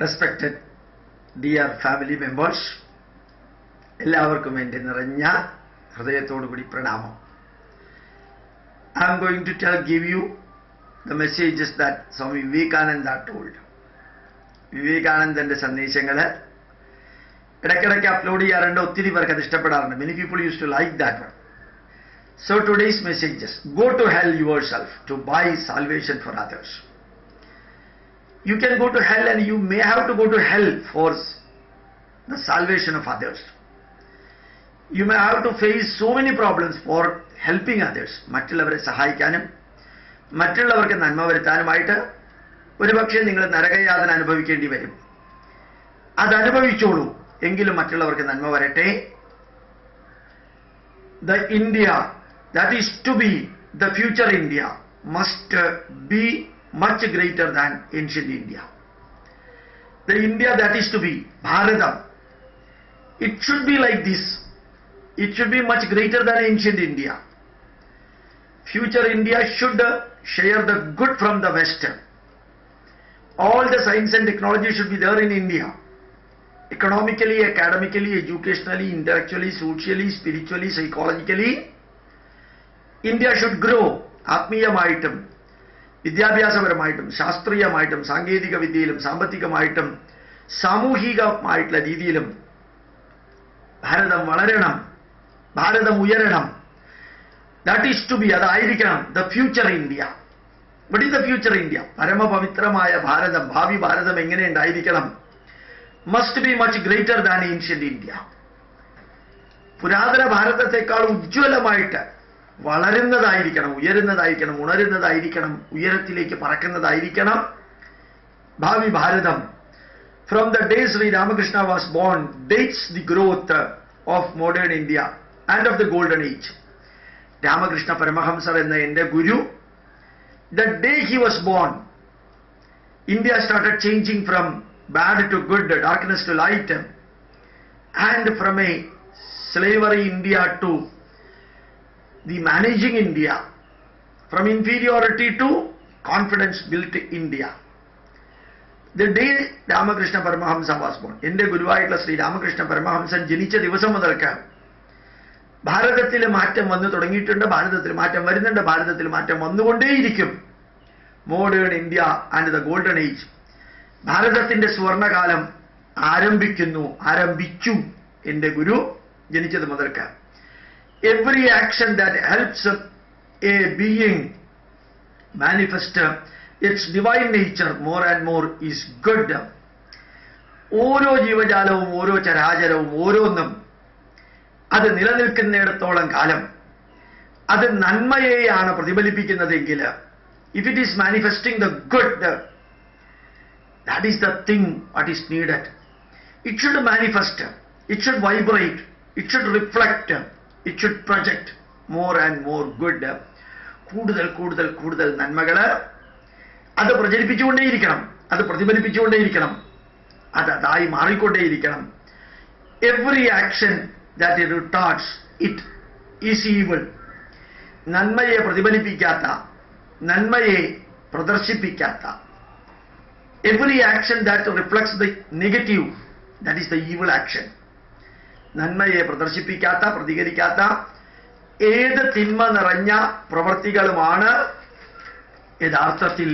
Respected dear family members, എല്ലാവർക്കും എൻ്റെ നിറഞ്ഞ ഹൃദയത്തോടുകൂടി പ്രണാമം. I am going to give you the messages that Swami Vivekananda told. വിവേകാനന്ദന്റെ സന്ദേശങ്ങൾ ഇടയ്ക്കിടയ്ക്ക് അപ്ലോഡ് ചെയ്യാറുണ്ട്. ഒത്തിരി പേർക്ക് അത് ഇഷ്ടപ്പെടാറുണ്ട്. Many people used to like that one. So today's messages: go to hell yourself to buy salvation for others. You can go to hell and you may have to go to hell for the salvation of others. You may have to face so many problems for helping others. മറ്റുള്ളവരെ സഹായിക്കാനും മറ്റുള്ളവർക്ക് നന്മ വരുത്താനുമായിട്ട് ഒരുപക്ഷെ നിങ്ങൾ നരകയാതന അനുഭവിക്കേണ്ടി വരും. അതനുഭവിച്ചോളൂ, എങ്കിലും മറ്റുള്ളവർക്ക് നന്മ വരട്ടെ. The India that is to be the future India must be much greater than ancient India. The India that is to be, Bharatam, it should be like this. It should be much greater than ancient India. Future India should share the good from the West. All the science and technology should be there in India. Economically, academically, educationally, intellectually, socially, spiritually, psychologically, India should grow. ആത്മീയമായിട്ടും വിദ്യാഭ്യാസപരമായിട്ടും ശാസ്ത്രീയമായിട്ടും സാങ്കേതിക വിദ്യയിലും സാമ്പത്തികമായിട്ടും സാമൂഹികമായിട്ടുള്ള രീതിയിലും ഭാരതം വളരണം, ഭാരതം ഉയരണം. That is to be, അതായിരിക്കണം the future India. What is the future India? പരമപവിത്രമായ ഭാരതം, ഭാവി ഭാരതം എങ്ങനെ ഉണ്ടായിരിക്കണം? Must be much greater than ancient India. പുരാതന ഭാരതത്തെക്കാൾ ഉജ്ജ്വലമായിട്ട് വളരുന്നതായിരിക്കണം, ഉയരുന്നതായിരിക്കണം, ഉണരുന്നതായിരിക്കണം, ഉയരത്തിലേക്ക് പറക്കുന്നതായിരിക്കണം ഭാവി ഭാരതം. From the day Sri Ramakrishna was born dates the growth of modern India and of the golden age. Ramakrishna Paramahamsa enna ende guru, the day he was born, India started changing from bad to good, darkness to light, and from a slavery India to the managing India, from inferiority to confidence built India. The day Ramakrishna Paramahamsa was born, എൻ്റെ ഗുരുവായിട്ടുള്ള ശ്രീ രാമകൃഷ്ണ പരമഹംസൻ ജനിച്ച ദിവസം മുതൽക്ക് ഭാരതത്തിൽ മാറ്റം വന്നു തുടങ്ങിയിട്ടുണ്ട്. ഭാരതത്തിൽ മാറ്റം വരുന്നുണ്ട്. ഭാരതത്തിൽ മാറ്റം വന്നുകൊണ്ടേയിരിക്കും. Modern India and the golden age, ഭാരതത്തിന്റെ സ്വർണകാലം ആരംഭിച്ചു എൻ്റെ ഗുരു ജനിച്ചത് മുതൽക്ക്. Every action that helps a being manifest its divine nature more and more is good. ഓരോ ജീവജാലവും ഓരോ ചരാചരവും ഓരോന്നും അത് നിലനിൽക്കുന്നിടത്തോളം കാലം അത് നന്മയെയാണ് പ്രതിഫലിപ്പിക്കുന്നതെങ്കിൽ, if it is manifesting the good, that is the thing what is needed. It should manifest, it should vibrate, it should reflect, it should project more and more good. കൂടുതൽ കൂടുതൽ കൂടുതൽ നന്മകള് അത് പ്രചരിപ്പിച്ചുകൊണ്ടേയിരിക്കണം, അത് പ്രതിഫലിപ്പിച്ചുകൊണ്ടേയിരിക്കണം, അത് അതായി മാറിക്കൊണ്ടേയിരിക്കണം. Every action that it retards it is evil. നന്മയെ പ്രതിഫലിപ്പിക്കാത്ത, നന്മയെ പ്രദർശിപ്പിക്കാത്ത, every action that reflects the negative, that is the evil action. നന്മയെ പ്രദർശിപ്പിക്കാത്ത, പ്രതികരിക്കാത്ത ഏത് തിന്മ നിറഞ്ഞ പ്രവർത്തികളുമാണ് യഥാർത്ഥത്തിൽ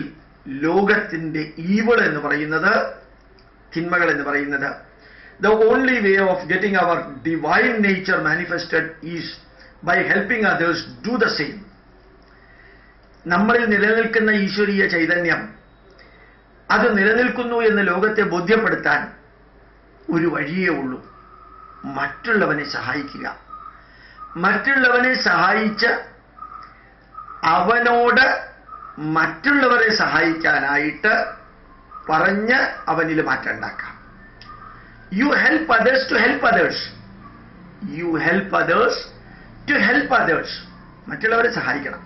ലോകത്തിന്റെ ഈവിൾ എന്ന് പറയുന്നത്, തിന്മകൾ എന്ന് പറയുന്നത്. The only way of getting our divine nature manifested is by helping others do the same. നമ്മളിൽ നിലനിൽക്കുന്ന ഈശ്വരീയ ചൈതന്യം അത് നിലനിൽക്കുന്നു എന്ന് ലോകത്തെ ബോധ്യപ്പെടുത്താൻ ഒരു വഴിയേ ഉള്ളൂ: മറ്റുള്ളവനെ സഹായിക്കുക. മറ്റുള്ളവനെ സഹായിച്ച് അവനോട് മറ്റുള്ളവരെ സഹായിക്കാനായിട്ട് പറഞ്ഞ് അവനിൽ മാറ്റം ഉണ്ടാക്കാം. You help others to help others. You help others to help others. മറ്റുള്ളവരെ സഹായിക്കണം.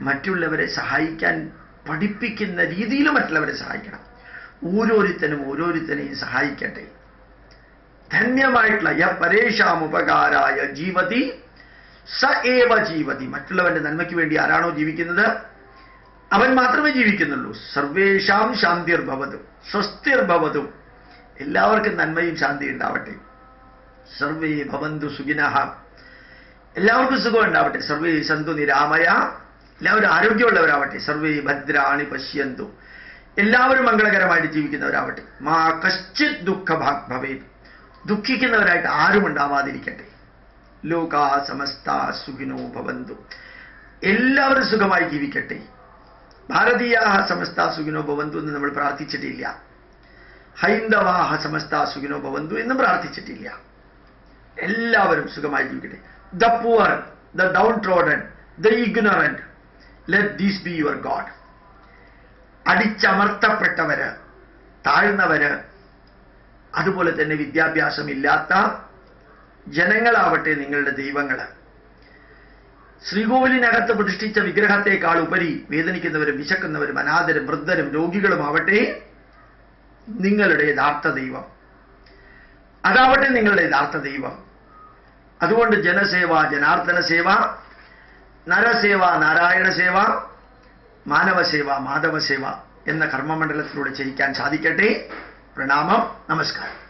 മറ്റുള്ളവരെ സഹായിക്കാൻ പഠിപ്പിക്കുന്ന രീതിയിൽ മറ്റുള്ളവരെ സഹായിക്കണം. ഓരോരുത്തനും ഓരോരുത്തരെയും സഹായിക്കട്ടെ. ധന്യമായിട്ടുള്ള യ പരേഷാമുപകാരായ ജീവതി സ ഏവ ജീവതി. മറ്റുള്ളവന്റെ നന്മയ്ക്ക് വേണ്ടി ആരാണോ ജീവിക്കുന്നത് അവൻ മാത്രമേ ജീവിക്കുന്നുള്ളൂ. സർവേഷാം ശാന്തിർഭവതും സ്വസ്തിർഭവതും, എല്ലാവർക്കും നന്മയും ശാന്തി ഉണ്ടാവട്ടെ. സർവേ ഭവന്തു സുഖിനഃ, എല്ലാവർക്കും സുഖം ഉണ്ടാവട്ടെ. സർവേ സന്തു നിരാമയ, എല്ലാവരും ആരോഗ്യമുള്ളവരാവട്ടെ. സർവേ ഭദ്രാണി പശ്യന്തു, എല്ലാവരും മംഗളകരമായിട്ട് ജീവിക്കുന്നവരാവട്ടെ. മാ കശ്ചിത് ദുഃഖഭാഗ് ഭവേത്, ദുഃഖിക്കുന്നവരായിട്ട് ആരും ഉണ്ടാവാതിരിക്കട്ടെ. ലോകാ സമസ്താ സുഖിനോ ഭവന്തു, എല്ലാവരും സുഖമായി ജീവിക്കട്ടെ. ഭാരതീയാഹ സമസ്താ സുഖിനോ ഭവന്തു എന്ന് നമ്മൾ പ്രാർത്ഥിച്ചിട്ടില്ല. ഹൈന്ദവാഹ സമസ്താ സുഖിനോ ഭവന്തു എന്നും പ്രാർത്ഥിച്ചിട്ടില്ല. എല്ലാവരും സുഖമായി ജീവിക്കട്ടെ. The poor, the downtrodden, the ignorant, let these be your god. അടിച്ചമർത്തപ്പെട്ടവര്, താഴ്ന്നവര്, അതുപോലെ തന്നെ വിദ്യാഭ്യാസമില്ലാത്ത ജനങ്ങളാവട്ടെ നിങ്ങളുടെ ദൈവങ്ങള്. ശ്രീകോവിലിനകത്ത് പ്രതിഷ്ഠിച്ച വിഗ്രഹത്തെക്കാൾ ഉപരി വേദനിക്കുന്നവരും വിശക്കുന്നവരും അനാഥരും വൃദ്ധരും രോഗികളുമാവട്ടെ നിങ്ങളുടെ യഥാർത്ഥ ദൈവം. അതാവട്ടെ നിങ്ങളുടെ യഥാർത്ഥ ദൈവം. അതുകൊണ്ട് ജനസേവ ജനാർദ്ദന സേവ, നരസേവ നാരായണ സേവ, മാനവസേവ മാധവസേവ എന്ന കർമ്മമണ്ഡലത്തിലൂടെ ചെയ്യിക്കാൻ സാധിക്കട്ടെ. പ്രണാമം, നമസ്കാരം.